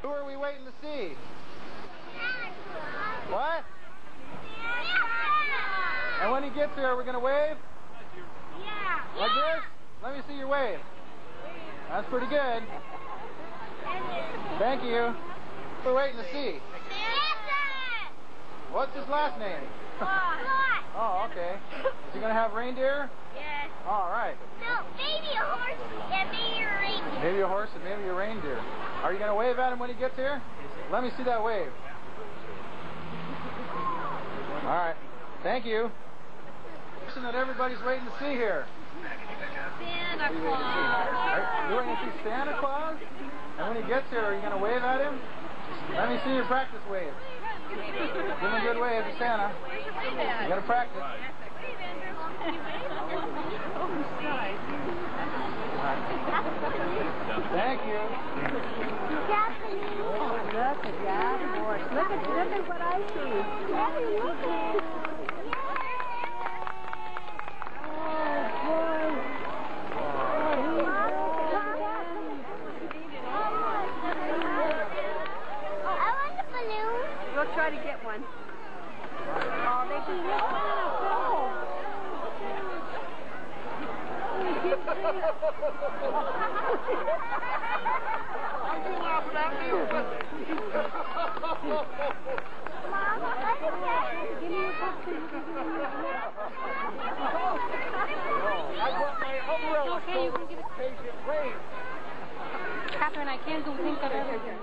Who are we waiting to see? What? And when he gets here, are we going to wave? Yeah. Like this? Let me see your wave. That's pretty good. Thank you. We're waiting to see. What's his last name? Oh, okay. Is he going to have reindeer? Yes. All right. No, maybe a horse and maybe a reindeer. Maybe a horse and maybe a reindeer. Are you going to wave at him when he gets here? Let me see that wave. All right. Thank you. Person that everybody's waiting to see here. Santa Claus. You're waiting to see Santa Claus? And when he gets here, are you going to wave at him? Let me see your practice wave. Give him a good wave to Santa. You got to practice. Thank you. Japanese. Oh, look at that horse. Look at what I see. Daddy, look at it. We'll try to get one. Oh, they can look at Catherine, I can't think of everything.